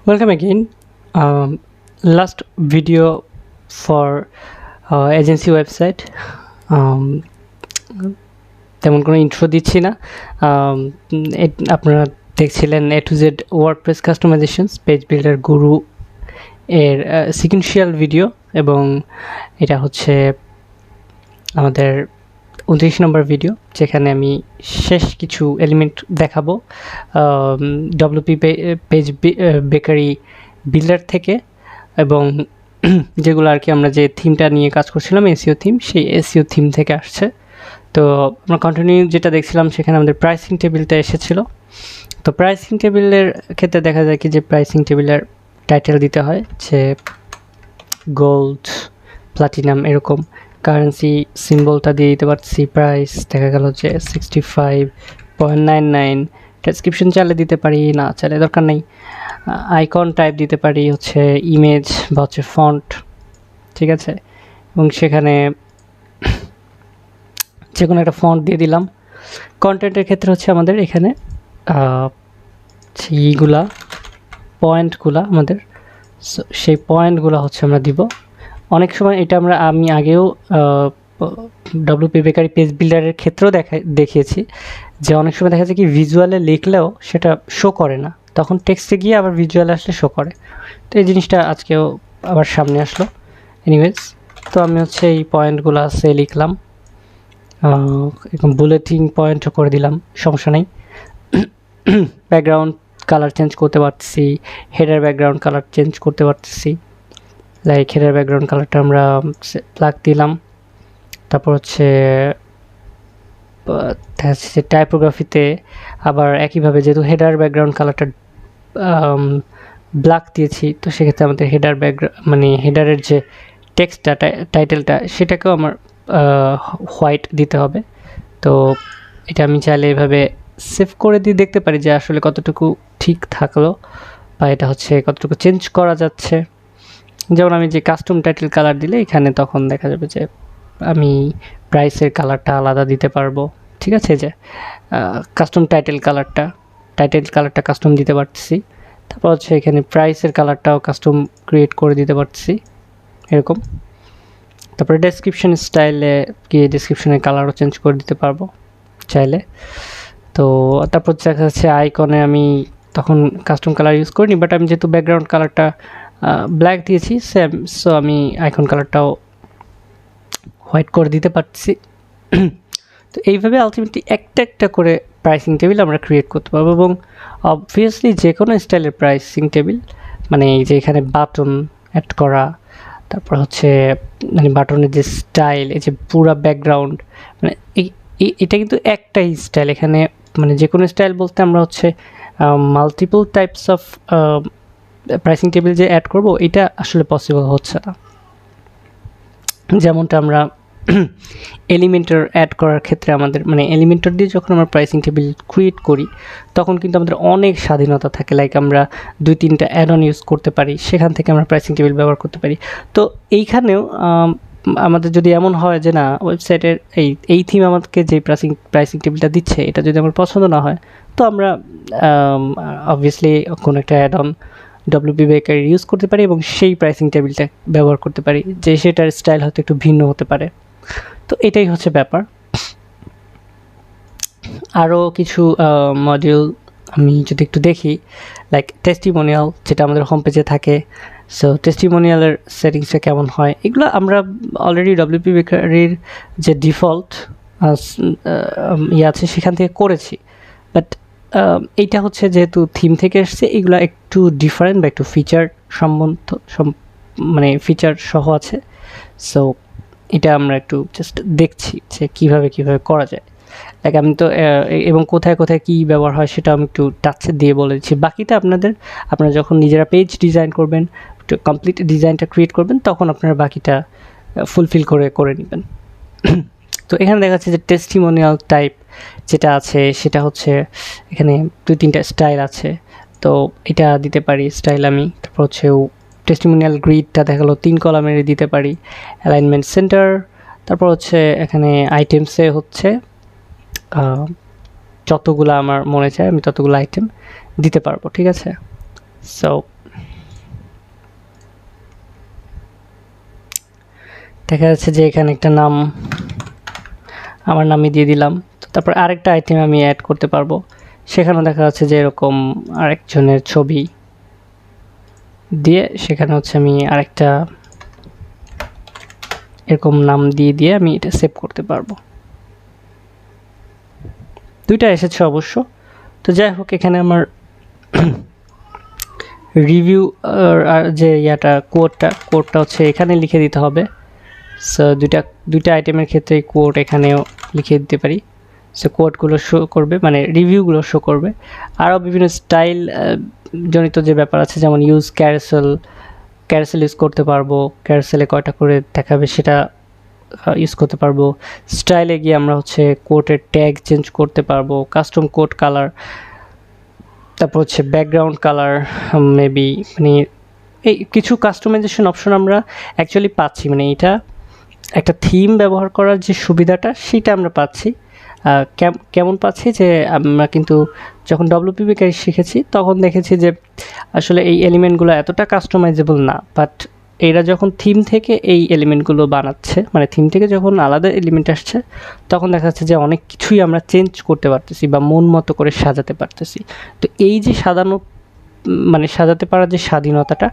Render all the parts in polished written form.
Welcome again. Last video for agency website. তেমন কোনো intro দিচ্ছি না। আপনারা দেখছিলেন A to Z WordPress customisations page builder গুরু এর সিকুয়েন্সিয়াল ভিডিও, এবং এটা হচ্ছে আমাদের 29 নম্বর ভিডিও, যেখানে আমি শেষ কিছু এলিমেন্ট দেখাবো WP পেজ বেকারি বিল্ডার থেকে, এবং যেগুলো আর কি আমরা যে থিমটা নিয়ে কাজ করছিলাম এসইও থিম, সেই এসইও থিম থেকে আসছে। তো আমরা কন্টিনিউ যেটা দেখছিলাম সেখানে আমাদের প্রাইসিং টেবিলটা এসেছিল। তো প্রাইসিং টেবিলের ক্ষেত্রে দেখা যায় কি যে প্রাইসিং টেবিলের টাইটেল দিতে হয় যে গোল্ড, প্লাটিনাম, এরকম কারেন্সি সিম্বলটা দিয়ে দিতে পারছি। প্রাইস দেখা গেল যে 65.99। ডেসক্রিপশন চাইলে দিতে পারি, না চাইলে দরকার নেই। আইকন টাইপ দিতে পারি হচ্ছে ইমেজ বা হচ্ছে ফন্ট, ঠিক আছে। এবং সেখানে যে কোনো একটা ফন্ট দিয়ে দিলাম। কন্টেন্টের ক্ষেত্রে হচ্ছে আমাদের এখানে সেইগুলা পয়েন্টগুলা আমাদের, সেই পয়েন্টগুলো হচ্ছে আমরা দিব। অনেক সময় এটা আমি আগেও WP বেকারি পেজ বিল্ডারের ক্ষেত্রেও দেখিয়েছি যে অনেক সময় দেখা যায় কি ভিজুয়ালে লিখলেও সেটা শো করে না, তখন টেক্সটে গিয়ে আবার ভিজুয়ালে আসলে শো করে। তো এই জিনিসটা আজকেও আবার সামনে আসলো। এনিওয়েজ, তো আমি হচ্ছে এই পয়েন্টগুলো আছে লিখলাম, এরকম বুলেটিং পয়েন্টও করে দিলাম, সমস্যা নেই। ব্যাকগ্রাউন্ড কালার চেঞ্জ করতে পারতেছি, হেডার ব্যাকগ্রাউন্ড কালার চেঞ্জ করতে পারতেছি। লাইক হেডার ব্যাকগ্রাউন্ড কালারটা আমরা ব্ল্যাক দিলাম। তারপর হচ্ছে টাইপোগ্রাফিতে আবার একইভাবে, যেহেতু হেডার ব্যাকগ্রাউন্ড কালারটা ব্ল্যাক দিয়েছি, তো সেক্ষেত্রে আমাদের হেডার মানে হেডারের যে টেক্সটটা, টাইটেলটা, সেটাকেও আমার হোয়াইট দিতে হবে। তো এটা আমি চাইলে এভাবে সেভ করে দিয়ে দেখতে পারি যে আসলে কতটুকু ঠিক থাকলো, বা এটা হচ্ছে কতটুকু চেঞ্জ করা যাচ্ছে। যেমন আমি যে কাস্টম টাইটেল কালার দিলে এখানে তখন দেখা যাবে যে আমি প্রাইসের কালারটা আলাদা দিতে পারবো, ঠিক আছে। যে কাস্টম টাইটেল কালারটা কাস্টম দিতে পারতেছি। তারপর হচ্ছে এখানে প্রাইসের কালারটাও কাস্টম ক্রিয়েট করে দিতে পারতেছি, এরকম। তারপরে ডেসক্রিপশন স্টাইলে গিয়ে ডেসক্রিপশনের কালারও চেঞ্জ করে দিতে পারবো চাইলে। তো তারপর দেখা যাচ্ছে আইকনে আমি তখন কাস্টম কালার ইউজ করিনি, বাট আমি যেহেতু ব্যাকগ্রাউন্ড কালারটা ব্ল্যাক দিয়েছি সেম, সো আমি আইকন কালারটাও হোয়াইট করে দিতে পারছি। তো এইভাবে আলটিমেটলি একটা করে প্রাইসিং টেবিল আমরা ক্রিয়েট করতে পারবো, এবং অবভিয়াসলি যে কোনো স্টাইলের প্রাইসিং টেবিল, মানে এই যে এখানে বাটন অ্যাড করা, তারপর হচ্ছে মানে বাটনের যে স্টাইল, এই যে পুরা ব্যাকগ্রাউন্ড, মানে এটা কিন্তু একটাই স্টাইল। এখানে মানে যে কোনো স্টাইল বলতে আমরা হচ্ছে multiple types of pricing table যে অ্যাড করব, এটা আসলে পসিবল হচ্ছে না। যেমনটা আমরা এলিমেন্টর অ্যাড করার ক্ষেত্রে আমাদের মানে এলিমেন্টর দিয়ে যখন আমরা প্রাইসিং টেবিল ক্রিয়েট করি, তখন কিন্তু আমাদের অনেক স্বাধীনতা থাকে। লাইক আমরা 2-3টা অ্যাড অন ইউজ করতে পারি, সেখান থেকে আমরা প্রাইসিং টেবিল ব্যবহার করতে পারি। তো এইখানেও আমাদের যদি এমন হয় যে না, ওয়েবসাইটের এই থিম আমাদেরকে যে প্রাইসিং টেবিলটা দিচ্ছে, এটা যদি আমার পছন্দ না হয়, তো আমরা অবভিয়াসলি কোনো একটা add on WP bakery use করতে পারি এবং সেই প্রাইসিং টেবিলটা ব্যবহার করতে পারি, যে সেটার স্টাইল হয়তো একটু ভিন্ন হতে পারে। তো এটাই হচ্ছে ব্যাপার। আরও কিছু মডিউল আমি যদি একটু দেখি, লাইক টেস্টিমোনিয়াল, যেটা আমাদের হোম পেজে থাকে। সো টেস্টিমোনিয়ালের সেটিংসটা কেমন হয়, এগুলো আমরা অলরেডি WP বেকারির যে ডিফল্ট আছে সেখান থেকে করেছি, বাট এইটা হচ্ছে যেহেতু থিম থেকে এসছে, এগুলো একটু ডিফারেন্ট বা একটু ফিচার মানে ফিচার সহ আছে। সো এটা আমরা একটু জাস্ট দেখছি যে কীভাবে করা যায়। লাইক আমি তো এবং কোথায় কী ব্যবহার হয় সেটা আমি একটু টাচ দিয়ে বলে দিচ্ছি। বাকিটা আপনারা যখন নিজেরা পেজ ডিজাইন করবেন, কমপ্লিট ডিজাইনটা ক্রিয়েট করবেন, তখন আপনারা বাকিটা ফুলফিল করে নেবেন। তো এখানে দেখা যাচ্ছে যে টেস্টিমোনিয়াল টাইপ যেটা আছে সেটা হচ্ছে এখানে 2-3টা স্টাইল আছে। তো এটা দিতে পারি স্টাইল আমি। তারপর হচ্ছে টেস্টিমোনিয়াল গ্রিডটা দেখালো 3 কলামের দিতে পারি। অ্যালাইনমেন্ট সেন্টার, তারপর হচ্ছে এখানে আইটেমসে হচ্ছে যতগুলো আমার মনে চায় আমি ততগুলো আইটেম দিতে পারবো, ঠিক আছে। সো দেখা যাচ্ছে যে এখানে একটা নাম, আমার নামই দিয়ে দিলাম। তো তারপর আরেকটা আইটেম আমি অ্যাড করতে পারবো, সেখানেও দেখা যাচ্ছে যে এরকম আরেকজনের ছবি দিয়ে সেখানে হচ্ছে আমি আরেকটা এরকম নাম দিয়ে আমি এটা সেভ করতে পারবো। দুইটা এসেছে অবশ্য। তো যাই হোক, এখানে আমার রিভিউ আর যে কোডটা হচ্ছে এখানে লিখে দিতে হবে। সো দুইটা আইটেমের ক্ষেত্রে কোড এখানেও লিখে দিতে পারি। সো কোডগুলো শো করবে, মানে রিভিউগুলো শো করবে। আরও বিভিন্ন স্টাইল জনিত যে ব্যাপার আছে, যেমন ইউজ ক্যারোসেল ইউজ করতে পারবো, ক্যারোসেলে কয়টা করে দেখাবে সেটা ইউজ করতে পারবো। স্টাইলে গিয়ে আমরা হচ্ছে কোডের ট্যাগ চেঞ্জ করতে পারবো, কাস্টম কোড কালার, তারপর হচ্ছে ব্যাকগ্রাউন্ড কালার মেবি, মানে এই কিছু কাস্টমাইজেশন অপশন আমরা অ্যাকচুয়ালি পাচ্ছি। মানে এটা একটা থিম ব্যবহার করার যে সুবিধাটা সেটা আমরা পাচ্ছি। কেমন পাচ্ছি যে আমরা কিন্তু যখন WPB শিখেছি তখন দেখেছি যে আসলে এই এলিমেন্টগুলো এতটা কাস্টমাইজেবল না, বাট এরা যখন থিম থেকে এই এলিমেন্টগুলো বানাচ্ছে, মানে থিম থেকে যখন আলাদা এলিমেন্ট আসছে, তখন দেখা যাচ্ছে যে অনেক কিছুই আমরা চেঞ্জ করতে পারতেছি বা মন মতো করে সাজাতে পারতেছি। তো এই যে সাজাতে পারার যে স্বাধীনতাটা,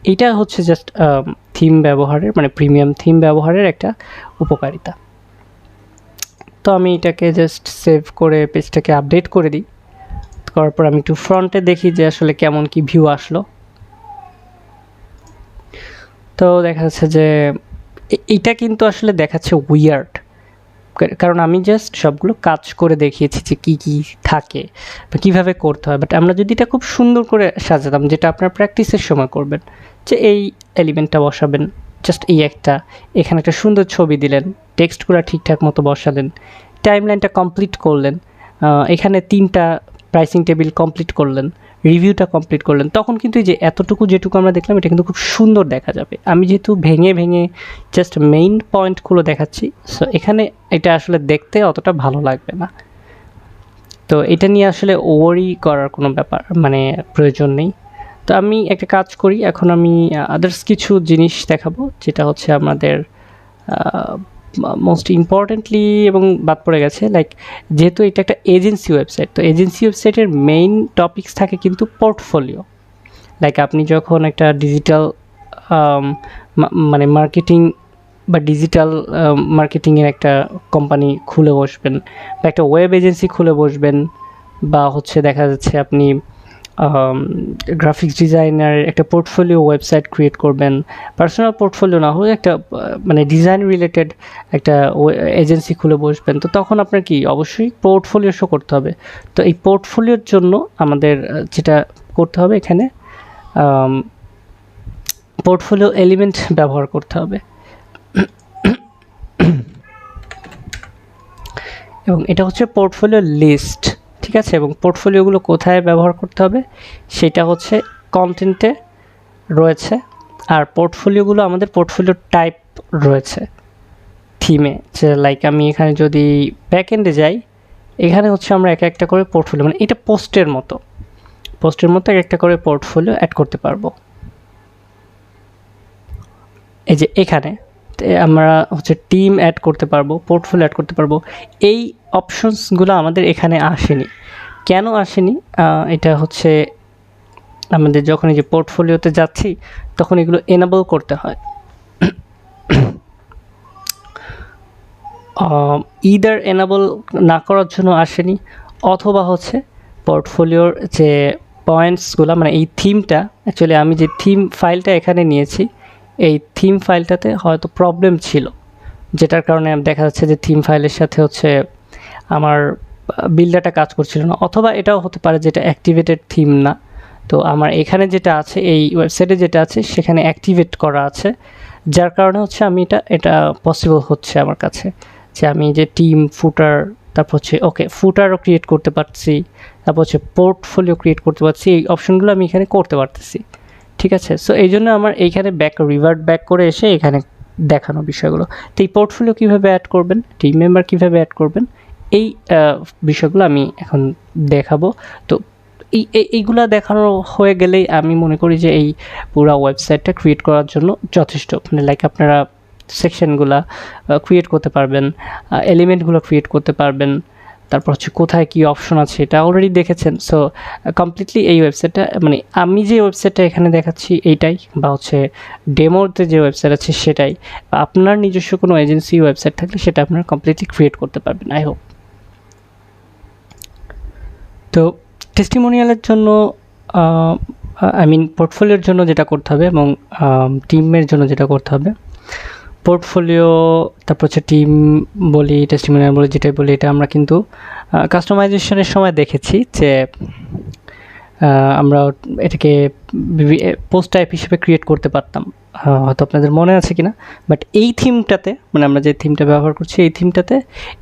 এইটা হচ্ছে জাস্ট থিম ব্যবহারের, মানে প্রিমিয়াম থিম ব্যবহারের একটা উপকারিতা। তো আমি এটাকে জাস্ট সেভ করে পেজটাকে আপডেট করে দিই। করার পর আমি একটু ফ্রন্টে দেখি যে আসলে কেমন কি ভিউ আসলো। তো দেখা যাচ্ছে যে এইটা কিন্তু আসলে দেখাচ্ছে উইয়ার্ড, কারণ আমি জাস্ট সবগুলো কাজ করে দেখিয়েছি যে কী কী থাকে বা কীভাবে করতে হয়। বাট আমরা যদি এটা খুব সুন্দর করে সাজাতাম, যেটা আপনার প্র্যাকটিসের সময় করবেন, যে এই এলিমেন্টটা বসাবেন, জাস্ট এই এখানে একটা সুন্দর ছবি দিলেন, টেক্সটগুলো ঠিকঠাক মতো বসালেন, টাইমলাইনটা কমপ্লিট করলেন, এখানে 3টা প্রাইসিং টেবিল কমপ্লিট করলেন, রিভিউটা কমপ্লিট করলেন, তখন কিন্তু এই যে যেটুকু আমরা দেখলাম এটা কিন্তু খুব সুন্দর দেখা যাবে। আমি যেহেতু ভেঙে জাস্ট মেইন পয়েন্টগুলো দেখাচ্ছি, সো এখানে এটা আসলে দেখতে অতটা ভালো লাগবে না। তো এটা নিয়ে আসলে ওয়ারি করার কোনো মানে প্রয়োজন নেই। তো আমি একটা কাজ করি, এখন আমি আদার্স কিছু জিনিস দেখাবো, যেটা হচ্ছে আমাদের মোস্ট ইম্পর্টেন্টলি এবং বাদ পড়ে গেছে। লাইক যেহেতু এটা একটা এজেন্সি ওয়েবসাইট, তো এজেন্সি ওয়েবসাইটের মেইন টপিকস থাকে কিন্তু পোর্টফোলিও। লাইক আপনি যখন একটা ডিজিটাল মানে মার্কেটিং বা ডিজিটাল মার্কেটিংয়ের একটা কোম্পানি খুলে বসবেন, বা একটা ওয়েব এজেন্সি খুলে বসবেন, বা হচ্ছে দেখা যাচ্ছে আপনি গ্রাফিক্স ডিজাইনারের একটা পোর্টফোলিও ওয়েবসাইট ক্রিয়েট করবেন, পার্সোনাল পোর্টফোলিও না হলে একটা মানে ডিজাইন রিলেটেড একটা এজেন্সি খুলে বসবেন, তো তখন আপনার কি অবশ্যই পোর্টফোলিও শো করতে হবে। তো এই পোর্টফোলিওর জন্য আমাদের যেটা করতে হবে, এখানে পোর্টফোলিও এলিমেন্ট ব্যবহার করতে হবে। এবং এটা হচ্ছে পোর্টফোলিও লিস্ট, ঠিক আছে। এবং পোর্টফোলিওগুলো কোথায় ব্যবহার করতে হবে সেটা হচ্ছে কন্টেন্টে রয়েছে, আর পোর্টফোলিওগুলো আমাদের পোর্টফোলিও টাইপ রয়েছে থিমে। যে লাইক আমি এখানে যদি ব্যাকএন্ডে যাই, এখানে হচ্ছে আমরা একটা করে পোর্টফোলিও, মানে এটা পোস্টের মতো একটা করে পোর্টফোলিও অ্যাড করতে পারবো। এই যে এখানে আমরা হচ্ছে টিম অ্যাড করতে পারবো, পোর্টফোলিও অ্যাড করতে পারবো। এই অপশনসগুলো আমাদের এখানে আসেনি। কেন আসেনি? এটা হচ্ছে আমাদের যখন এই যে পোর্টফোলিওতে যাচ্ছি তখন এগুলো এনেবল করতে হয়। ইদার এনেবল না করার জন্য আসেনি, অথবা হচ্ছে পোর্টফোলিওর যে পয়েন্টসগুলো, মানে এই থিমটা, অ্যাকচুয়ালি আমি যে থিম ফাইলটা এখানে নিয়েছি, এই থিম ফাইলটাতে হয়তো প্রবলেম ছিল, যেটার কারণে দেখা যাচ্ছে যে থিম ফাইলের সাথে হচ্ছে আমার বিল্ডারটা কাজ করছিল না, অথবা এটাও হতে পারে যেটা অ্যাক্টিভেটেড থিম না। তো আমার এখানে যেটা আছে, এই ওয়েবসাইটে যেটা আছে সেখানে অ্যাক্টিভেট করা আছে, যার কারণে হচ্ছে আমি এটা পসিবল হচ্ছে আমার কাছে, যে আমি যে টিম ফুটার, তারপর হচ্ছে ফুটারও ক্রিয়েট করতে পারছি, তারপর হচ্ছে পোর্টফোলিও ক্রিয়েট করতে পারছি, এই অপশনগুলো আমি এখানে করতে পারতেছি, ঠিক আছে। সো এই জন্য আমার এইখানে রিভার্ট ব্যাক করে এসে এখানে দেখানো বিষয়গুলো। তো এই পোর্টফোলিও কীভাবে অ্যাড করবেন, টিম মেম্বার কীভাবে অ্যাড করবেন, এই বিষয়গুলো আমি এখন দেখাবো। তো এইগুলা দেখানো হয়ে গেলেই আমি মনে করি যে এই পুরো ওয়েবসাইটটা ক্রিয়েট করার জন্য যথেষ্ট। মানে লাইক আপনারা সেকশনগুলা ক্রিয়েট করতে পারবেন, এলিমেন্টগুলো ক্রিয়েট করতে পারবেন, তারপর হচ্ছে কোথায় কী অপশন আছে এটা অলরেডি দেখেছেন। সো কমপ্লিটলি এই ওয়েবসাইটটা মানে আমি যে ওয়েবসাইটটা এখানে দেখাচ্ছি এইটাই, বা হচ্ছে ডেমোতে যে ওয়েবসাইট আছে সেটাই। আপনার নিজস্ব কোনো এজেন্সি ওয়েবসাইট থাকলে সেটা আপনারা কমপ্লিটলি ক্রিয়েট করতে পারবেন, আই হোপ। তো টেস্টিমোনিয়ালের জন্য আই মিন পোর্টফোলিওর জন্য যেটা করতে হবে এবং টিমের জন্য যেটা করতে হবে, পোর্টফোলিও তারপর হচ্ছে টিম বলি, টেস্টিমোনিয়াল বলি, যেটাই বলি, এটা আমরা কিন্তু কাস্টমাইজেশনের সময় দেখেছি যে আমরা এটাকে পোস্ট টাইপ হিসেবে ক্রিয়েট করতে পারতাম, হয়তো আপনাদের মনে আছে কিনা। বাট এই থিমটাতে মানে আমরা যে থিমটা ব্যবহার করছি এই থিমটাতে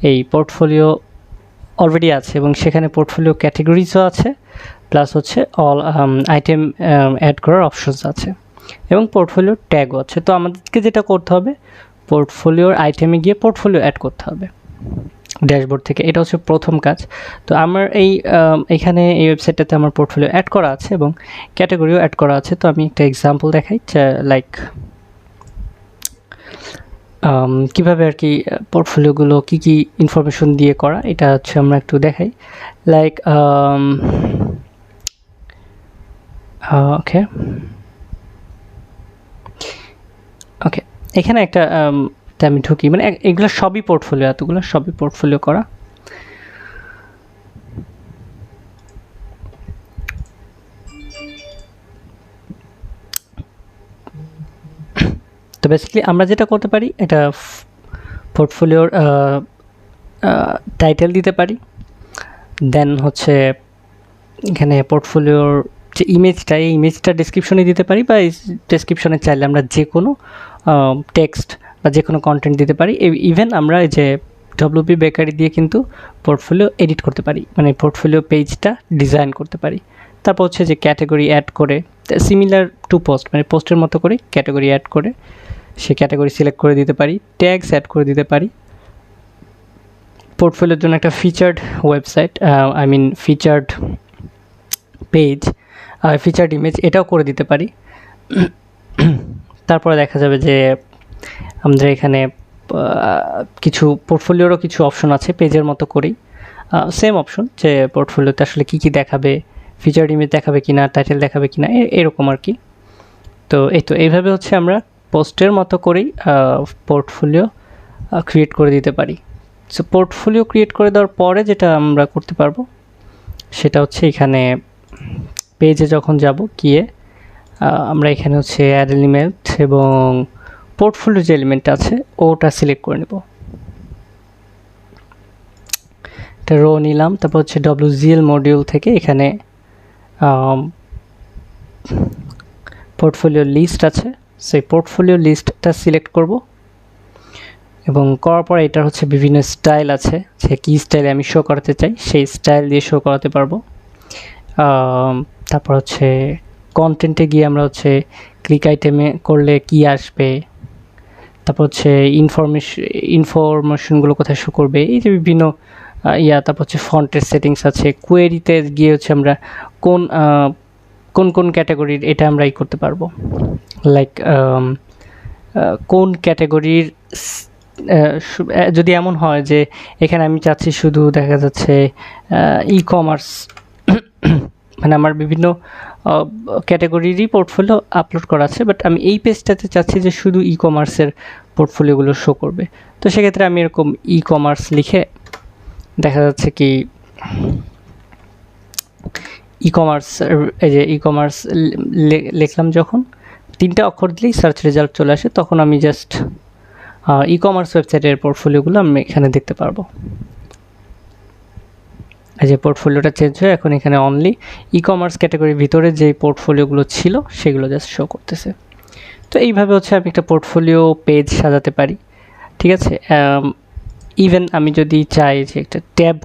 এই পোর্টফোলিও অলরেডি আছে এবং সেখানে পোর্টফোলিও ক্যাটেগরিজও আছে, প্লাস হচ্ছে অল আইটেম অ্যাড করার অপশনস আছে এবং পোর্টফোলিও ট্যাগও আছে। তো আমাদেরকে যেটা করতে হবে, পোর্টফোলিওর আইটেমে গিয়ে পোর্টফোলিও অ্যাড করতে হবে ড্যাশবোর্ড থেকে, এটা হচ্ছে প্রথম কাজ। তো আমার এখানে এই ওয়েবসাইটটাতে আমার পোর্টফোলিও অ্যাড করা আছে এবং ক্যাটাগরিও অ্যাড করা আছে। তো আমি একটা এক্সাম্পল দেখাই, লাইক কীভাবে আর কি পোর্টফোলিওগুলো কী কী ইনফরমেশন দিয়ে করা, এটা হচ্ছে আমরা একটু দেখাই। লাইক ওকে ওকে এখানে একটা আমি ঢুকি, মানে এগুলো সবই পোর্টফোলিও, এতগুলো সবই পোর্টফোলিও করা। তো বেসিক্যালি আমরা যেটা করতে পারি, এটা পোর্টফোলিওর টাইটেল দিতে পারি, দেন হচ্ছে এখানে পোর্টফোলিওর যে ইমেজটা, এই ইমেজটা ডেসক্রিপশনে দিতে পারি, বা এই ডেসক্রিপশনে চাইলে আমরা যে কোনো টেক্সট বা যে কোনো কন্টেন্ট দিতে পারি। ইভেন আমরা এই যে WP বেকারি দিয়ে কিন্তু পোর্টফোলিও এডিট করতে পারি, মানে পোর্টফোলিও পেজটা ডিজাইন করতে পারি। তারপর হচ্ছে যে ক্যাটাগরি অ্যাড করে, সিমিলার টু পোস্ট, মানে পোস্টের মতো করে ক্যাটাগরি অ্যাড করে সে ক্যাটাগরি সিলেক্ট করে দিতে পারি, ট্যাগস অ্যাড করে দিতে পারি। পোর্টফোলিওর জন্য একটা featured website, I mean featured page, featured image, এটাও করে দিতে পারি। তারপরে দেখা যাবে যে আমাদের এখানে কিছু পোর্টফোলিওরও কিছু অপশন আছে পেজের মতো করেই, সেম অপশন, যে পোর্টফোলিওতে আসলে কী কী দেখাবে, ফিচার্ড ইমেজ দেখাবে কিনা, টাইটেল দেখাবে কিনা, এরকম আর কি। তো এইভাবে হচ্ছে আমরা পোস্টের মতো করেই পোর্টফোলিও ক্রিয়েট করে দিতে পারি। সো পোর্টফোলিও ক্রিয়েট করে দেওয়ার পরে যেটা আমরা করতে পারবো সেটা হচ্ছে এখানে পেজে যখন যাব গিয়ে আমরা এখানে হচ্ছে অ্যাড এলিমেন্ট এবং পোর্টফোলিও যে এলিমেন্টটা আছে ওটা সিলেক্ট করে নেব। এটা রো নিলাম, তারপর হচ্ছে WGL মডিউল থেকে এখানে পোর্টফোলিও লিস্ট আছে, সেই পোর্টফোলিও লিস্টটা সিলেক্ট করব এবং করার পর এটার হচ্ছে বিভিন্ন স্টাইল আছে, যে কী স্টাইলে আমি শো করাতে চাই সেই স্টাইল দিয়ে শো করাতে পারবো। তারপর হচ্ছে কন্টেন্টে গিয়ে আমরা হচ্ছে ক্লিক আইটেমে করলে কি আসবে, তারপর হচ্ছে ইনফরমেশনগুলো কোথায় শো করবে, এই যে বিভিন্ন তারপর হচ্ছে ফন্টের সেটিংস আছে। কোয়েরিতে গিয়ে হচ্ছে আমরা কোন ক্যাটাগরির এটা আমরা করতে পারবো, লাইক কোন ক্যাটাগরির, যদি এমন হয় যে এখানে আমি চাচ্ছি শুধু দেখা যাচ্ছে ই কমার্স, মানে আমার বিভিন্ন ক্যাটাগরিরই পোর্টফোলিও আপলোড করা আছে, বাট আমি এই পেজটাতে চাচ্ছি যে শুধু ই কমার্সের পোর্টফোলিওগুলো শো করবে। তো সেক্ষেত্রে আমি এরকম ই কমার্স লিখে দেখা যাচ্ছে কি ই কমার্স, এই যে ই কমার্স লিখলাম, যখন 3টা অক্ষর দিলেই সার্চ রেজাল্ট চলে আসে, তখন আমি জাস্ট ই কমার্স ওয়েবসাইটের পোর্টফোলিওগুলো আমি এখানে দেখতে পারবো। এই যে পোর্টফোলিওটা চেঞ্জ হয়ে এখন এখানে অনলি ই কমার্স ক্যাটাগরির ভিতরে যে পোর্টফোলিওগুলো ছিল সেগুলো জাস্ট শো করতেছে। তো এইভাবে হচ্ছে আমি একটা পোর্টফোলিও পেজ সাজাতে পারি, ঠিক আছে। ইভেন আমি যদি চাই যে একটা ট্যাব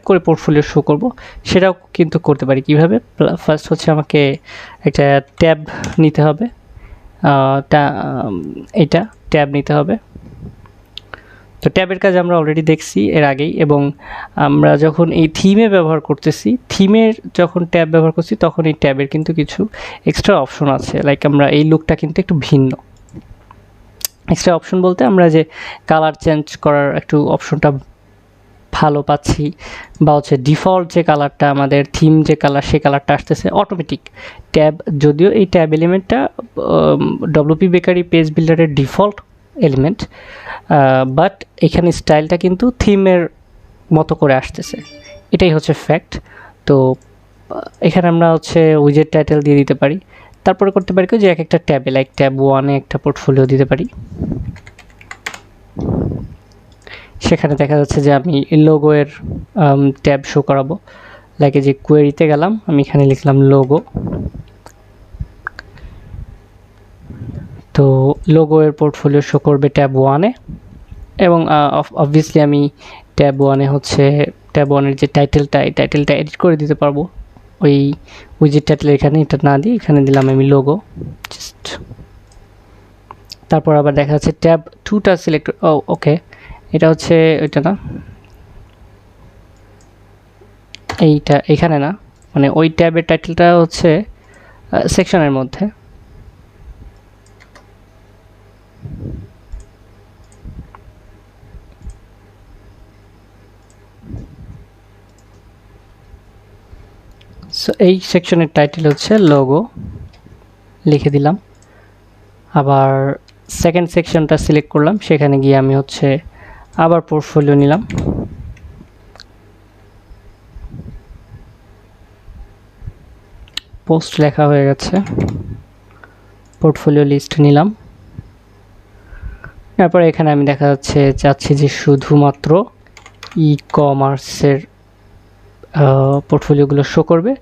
করে পোর্টফোলিও শো করব, সেটাও কিন্তু করতে পারি। কিভাবে? ফার্স্ট হচ্ছে আমাকে একটা ট্যাব নিতে হবে, এটা ট্যাব নিতে হবে। তো ট্যাবের কাজ আমরা অলরেডি দেখছি এর আগেই, এবং আমরা যখন এই থিমে ব্যবহার করতেছি, থিমের যখন ট্যাব ব্যবহার করছি তখন এই ট্যাবের কিন্তু কিছু এক্সট্রা অপশন আছে, লাইক আমরা এই লুকটা কিন্তু একটু ভিন্ন। এক্সট্রা অপশন বলতে আমরা যে কালার চেঞ্জ করার একটু অপশনটা ভালো পাচ্ছি, বা হচ্ছে ডিফল্ট যে কালারটা আমাদের থিম যে কালার সেই কালারটা আসতেছে অটোমেটিক ট্যাব। যদিও এই ট্যাব এলিমেন্টটা ডব্লিউপি বেকারি পেজ বিল্ডারের ডিফল্ট এলিমেন্ট, বাট এখানে স্টাইলটা কিন্তু থিমের মতো করে আসতেছে, এটাই হচ্ছে ফ্যাক্ট। তো এখানে আমরা হচ্ছে উইজেট টাইটেল দিয়ে দিতে পারি। তারপরে করতে পারি যে এক একটা ট্যাবে, লাইক ট্যাব 1-এ একটা পোর্টফোলিও দিতে পারি। সেখানে দেখা যাচ্ছে যে আমি লোগো এর ট্যাব শো করাবো, লাইক যে কোয়েরিতে গেলাম, আমি এখানে লিখলাম লোগো। তো লোগো এর পোর্টফোলিও শো করবে ট্যাব 1-এ, এবং অবভিয়াসলি আমি ট্যাব 1-এ হচ্ছে ট্যাব 1-এর যে টাইটেলটা, এই টাইটেলটা এডিট করে দিতে পারবো ওই উইজেট টাইটেল এখানে এটা না দিয়ে এখানে দিলাম আমি লোগো জাস্ট। তারপর আবার দেখা যাচ্ছে ট্যাব 2টা সিলেক্ট, ওকে এটা হচ্ছে ওইটা না, এইটা এখানে না, মানে ওই ট্যাবের টাইটেলটা হচ্ছে সেকশনের মধ্যে। সো এই সেকশনের টাইটেল হচ্ছে লোগো, লিখে দিলাম। আবার সেকেন্ড সেকশনটা সিলেক্ট করলাম, সেখানে গিয়ে আমি হচ্ছে আবার পোর্টফোলিও নিলাম। পোস্ট লেখা হয়ে গেছে, পোর্টফোলিও লিস্ট নিলাম। তারপরে এখানে আমি দেখা যাচ্ছে চাচ্ছি যে শুধুমাত্র ই কমার্সের পোর্টফোলিওগুলো শো করবে,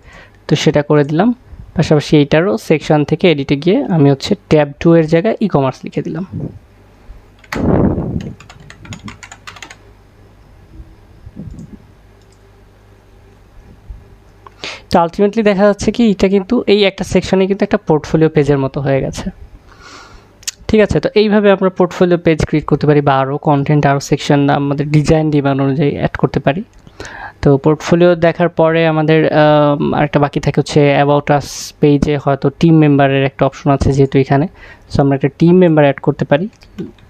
তো সেটা করে দিলাম। পাশাপাশি এইটারও সেকশন থেকে এডিটে গিয়ে আমি হচ্ছে ট্যাব 2 এর জায়গায় ই কমার্স লিখে দিলাম। তো আলটিমেটলি দেখা যাচ্ছে কি এটা কিন্তু এই একটা সেকশনে কিন্তু একটা পোর্টফোলিও পেজের মতো হয়ে গেছে। ঠিক আছে, তো এইভাবে আমরা পোর্টফোলিও পেজ ক্রিয়েট করতে পারি, বা আরও কন্টেন্ট, আরও সেকশন আমাদের ডিজাইন ডিমান্ড অনুযায়ী অ্যাড করতে পারি। তো পোর্টফোলিও দেখার পরে আমাদের আরেকটা বাকি থাকে হচ্ছে অ্যাবাউট আস পেজে হয়তো টিম মেম্বারের একটা অপশন আছে যেহেতু এখানে, সো আমরা একটা টিম মেম্বার অ্যাড করতে পারি।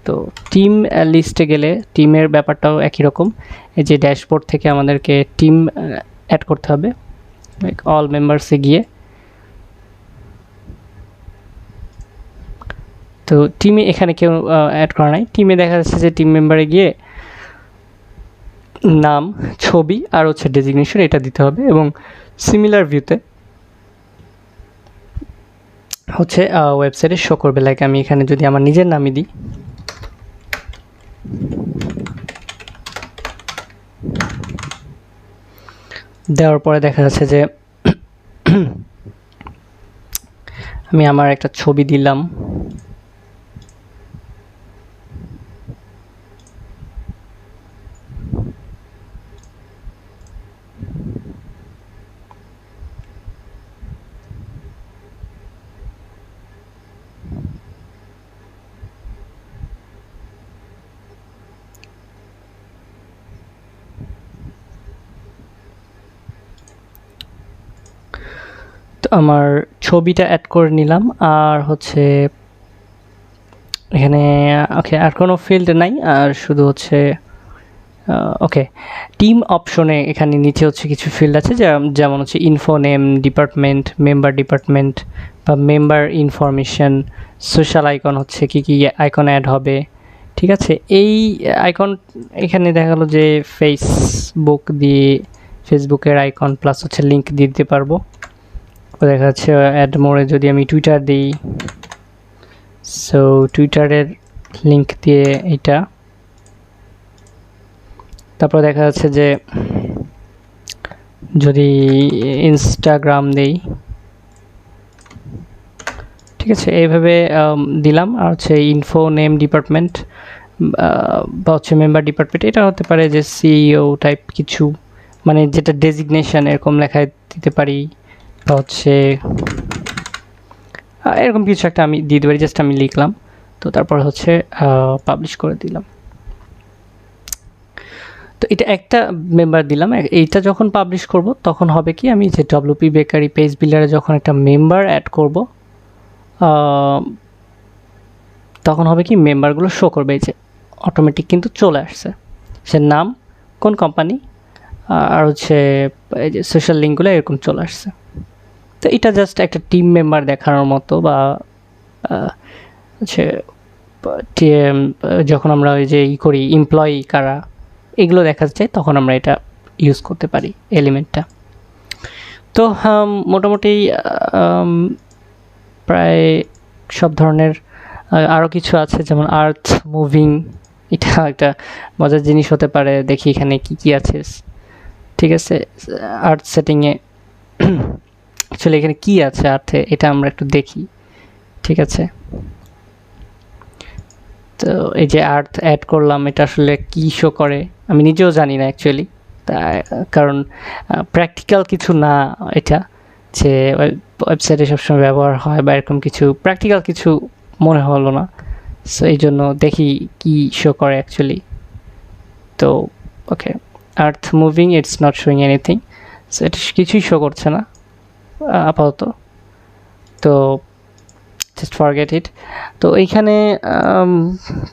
তো টিম লিস্টে গেলে টিমের ব্যাপারটাও একই রকম, এই যে ড্যাশবোর্ড থেকে আমাদেরকে টিম অ্যাড করতে হবে, লাইক অল মেম্বার্সে গিয়ে। তো টিমে এখানে কেউ অ্যাড করা নাই, টিমে দেখা যাচ্ছে যে টিম মেম্বারে গিয়ে নাম, ছবি আর হচ্ছে ডেজিগনেশন এটা দিতে হবে, এবং সিমিলার ভিউতে হচ্ছে ওয়েবসাইটে শো করবে। লাইক আমি এখানে যদি আমার নিজের নামই দিই, দেওয়ার পরে দেখা যাচ্ছে যে আমি আমার একটা ছবি দিলাম, তো আমার ছবিটা অ্যাড করে নিলাম। আর হচ্ছে এখানে ওকে আর কোনো ফিল্ড নাই, আর শুধু হচ্ছে ওকে টিম অপশনে এখানে নিচে হচ্ছে কিছু ফিল্ড আছে, যেমন হচ্ছে ইনফো নেম, ডিপার্টমেন্ট, ডিপার্টমেন্ট বা মেম্বার ইনফরমেশন, সোশ্যাল আইকন হচ্ছে কী কী আইকন অ্যাড হবে। ঠিক আছে, এই আইকন এখানে দেখা গেলো যে ফেসবুকের আইকন প্লাস হচ্ছে লিঙ্ক দিয়ে দিতে পারবো। দেখা যাচ্ছে অ্যাড মোড়ে যদি আমি টুইটার দিই, সো টুইটারের লিঙ্ক দিয়ে এইটা। তারপর দেখা যাচ্ছে যে যদি ইনস্টাগ্রাম দেই, ঠিক আছে, এইভাবে দিলাম। আর হচ্ছে ইনফো নেম ডিপার্টমেন্ট বা হচ্ছে মেম্বার ডিপার্টমেন্ট, এটা হতে পারে যে সিইও টাইপ কিছু, মানে যেটা ডেজিগনেশন এরকম লেখায় দিতে পারি, বা হচ্ছে এরকম কিছু একটা আমি দিয়ে দিতে পারি, জাস্ট আমি লিখলাম। তো তারপর হচ্ছে পাবলিশ করে দিলাম। তো এটা একটা মেম্বার দিলাম। এইটা যখন পাবলিশ করব তখন হবে কি, আমি যে ডব্লিউপি বেকারি পেজ বিল্ডারে যখন একটা মেম্বার অ্যাড করব, তখন হবে কি মেম্বারগুলো শো করবে, এই যে অটোমেটিক কিন্তু চলে আসছে, সে নাম, কোন কোম্পানি, আর হচ্ছে এই যে সোশ্যাল লিঙ্কগুলো এরকম চলে আসছে। তো এটা জাস্ট একটা টিম মেম্বার দেখানোর মতো, বা হচ্ছে যখন আমরা ওই যে করি এমপ্লয়ি কারা এগুলো দেখা যায়, তখন আমরা এটা ইউজ করতে পারি এলিমেন্টটা। তো মোটামুটি প্রায় সব ধরনের, আরও কিছু আছে যেমন আর্থ মুভিং, এটা একটা মজার জিনিস হতে পারে। দেখি এখানে কি কি আছে। ঠিক আছে, আর্থ সেটিংয়ে আসলে এখানে কি আছে আর্থে, এটা আমরা একটু দেখি। ঠিক আছে, তো এই যে আর্থ অ্যাড করলাম, এটা আসলে কি শো করে আমি নিজেও জানি না অ্যাকচুয়ালি, কারণ প্র্যাকটিক্যাল কিছু না এটা, যে ওয়েবসাইটে সবসময় ব্যবহার হয় বা এরকম কিছু প্র্যাকটিক্যাল কিছু মনে হলো না। সো এই জন্য দেখি কি শো করে অ্যাকচুয়ালি। তো okay, earth moving, it's not showing anything, so এটা কিছুই শো করছে না আপাতত। তো জাস্ট ফরগেট ইট। তো এইখানে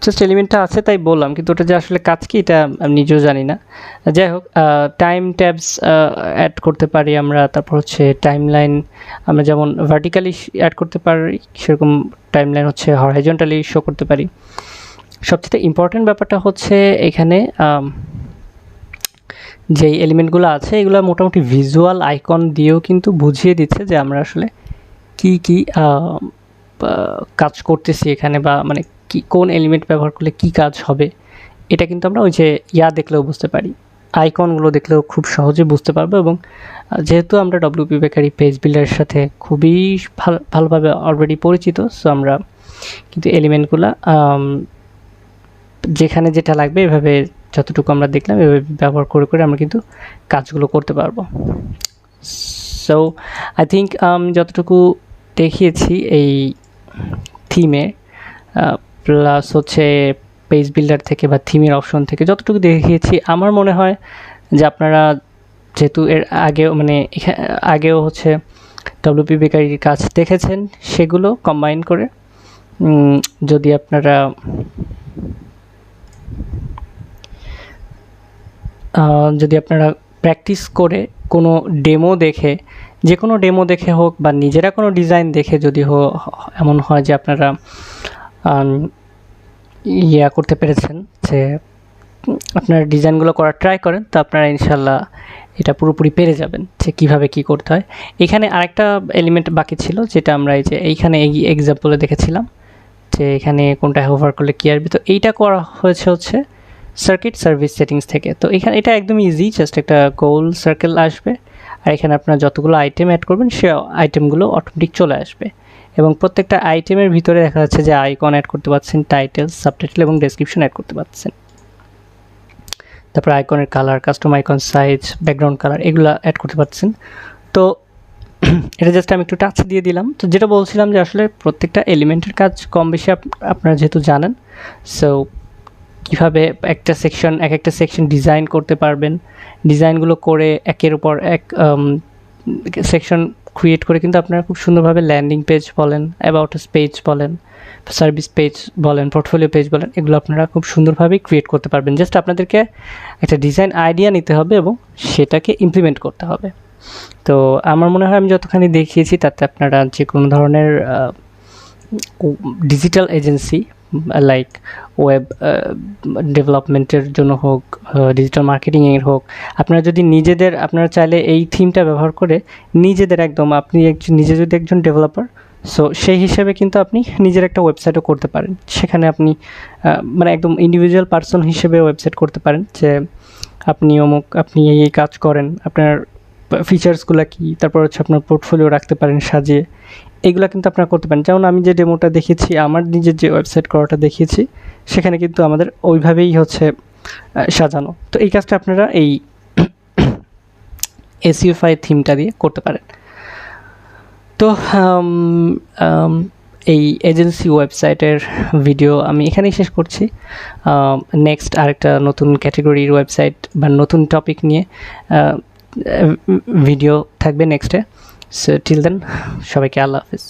জাস্ট এলিমেন্টটা আছে তাই বললাম, কিন্তু ওটা যে আসলে কাজ কি এটা আমি নিজেও জানি না। যাই হোক, টাইম ট্যাবস অ্যাড করতে পারি আমরা, তারপর হচ্ছে টাইম লাইন আমরা যেমন ভার্টিক্যালি অ্যাড করতে পারি, সেরকম টাইম লাইন হচ্ছে হরাইজন্টালি শো করতে পারি। সবচেয়ে ইম্পর্টেন্ট ব্যাপারটা হচ্ছে এখানে যেই এলিমেন্টগুলো আছে এগুলো মোটামুটি ভিজুয়াল আইকন দিয়েও কিন্তু বুঝিয়ে দিচ্ছে যে আমরা আসলে কি কি কাজ করতেছি এখানে, বা মানে কি কোন এলিমেন্ট ব্যবহার করলে কি কাজ হবে, এটা কিন্তু আমরা ওই যে দেখলেও বুঝতে পারি, আইকনগুলো দেখলেও খুব সহজে বুঝতে পারবো। এবং যেহেতু আমরা ডব্লিউপি বেকারি পেজ বিল্ডারের সাথে খুবই ভালোভাবে অলরেডি পরিচিত, সো আমরা কিন্তু এলিমেন্টগুলো যেখানে যেটা লাগবে এভাবে যতটুকু আমরা দেখলাম এভাবে ব্যবহার করে করে আমরা কিন্তু কাজগুলো করতে পারবো। সো আই থিঙ্ক যতটুকু দেখিয়েছি এই থিমে প্লাস হচ্ছে পেজ বিল্ডার থেকে বা থিমের অপশন থেকে যতটুকু দেখিয়েছি, আমার মনে হয় যে আপনারা যেহেতু এর আগেও মানে আগেও হচ্ছে ডব্লিউপি বেকারির কাজ দেখেছেন, সেগুলো কম্বাইন করে যদি আপনারা প্র্যাকটিস করে কোনো ডেমো দেখে, যে কোনো ডেমো দেখে হোক বা নিজেরা কোনো ডিজাইন দেখে যদি এমন হয় যে আপনারা করতে পেরেছেন, যে আপনারা ডিজাইনগুলো করার ট্রাই করেন, তো আপনারা ইনশাল্লাহ এটা পুরোপুরি পেরে যাবেন যে কীভাবে কী করতে হয়। এখানে আরেকটা এলিমেন্ট বাকি ছিল, যেটা আমরা এই যে এইখানে এই এক্সাম্পলে দেখেছিলাম যে এখানে কোনটা হোভার করলে কী আসবে। তো এইটা করা হয়েছে হচ্ছে সার্কিট সার্ভিস সেটিংস থেকে। তো এখানে এটা একদম ইজি, জাস্ট একটা গোল সার্কেল আসবে, আর এখানে আপনারা যতগুলো আইটেম অ্যাড করবেন সে আইটেমগুলো অটোমেটিক চলে আসবে, এবং প্রত্যেকটা আইটেমের ভিতরে দেখা যাচ্ছে যে আইকন অ্যাড করতে পারছেন, টাইটেল, সাবটাইটেল এবং ডেসক্রিপশন অ্যাড করতে পারছেন। তারপর আইকনের colour, custom icon size, background colour এগুলো অ্যাড করতে পারছেন। তো এটা জাস্ট আমি একটু টাচ দিয়ে দিলাম। তো যেটা বলছিলাম যে আসলে প্রত্যেকটা এলিমেন্টের কাজ কম বেশি আপনারা যেহেতু জানেন, সো কীভাবে এক একটা সেকশন ডিজাইন করতে পারবেন, ডিজাইনগুলো করে একের উপর এক সেকশন ক্রিয়েট করে কিন্তু আপনারা খুব সুন্দরভাবে ল্যান্ডিং পেজ বলেন, অ্যাবাউট আস পেজ বলেন, সার্ভিস পেজ বলেন, পোর্টফোলিও পেজ বলেন, এগুলো আপনারা খুব সুন্দরভাবেই ক্রিয়েট করতে পারবেন। জাস্ট আপনাদেরকে একটা ডিজাইন আইডিয়া নিতে হবে এবং সেটাকে ইমপ্লিমেন্ট করতে হবে। তো আমার মনে হয় আমি যতখানি দেখিয়েছি তাতে আপনারা যে কোনো ধরনের ডিজিটাল এজেন্সি লাইক ওয়েব ডেভেলপমেন্টের জন্য হোক, ডিজিটাল মার্কেটিংয়ের হোক, আপনারা যদি আপনারা চাইলে এই থিমটা ব্যবহার করে নিজেদের একদম আপনি নিজে যদি একজন ডেভেলপার, সো সেই হিসেবে কিন্তু আপনি নিজের একটা ওয়েবসাইটও করতে পারেন। সেখানে আপনি মানে একদম ইন্ডিভিজুয়াল পার্সন হিসেবে ওয়েবসাইট করতে পারেন, যে আপনি এই কাজ করেন, আপনার ফিচার্সগুলো কী, তারপর হচ্ছে আপনার পোর্টফোলিও রাখতে পারেন সাজিয়ে, এগুলো কিন্তু আপনারা করতে পারেন। যেমন আমি যে ডেমোটা দেখিয়েছি, আমার নিজের যে ওয়েবসাইট করাটা দেখিয়েছি, সেখানে কিন্তু আমাদের ওইভাবেই হচ্ছে সাজানো। তো এই কাজটা আপনারা এই এসইউফাই থিমটা দিয়ে করতে পারেন। তো এই এজেন্সি ওয়েবসাইটের ভিডিও আমি এখানেই শেষ করছি। নেক্সট আরেকটা নতুন ক্যাটেগরির ওয়েবসাইট বা নতুন টপিক নিয়ে ভিডিও থাকবে নেক্সটে। সো টিল দেন সবাইকে আল্লাহ হাফিজ।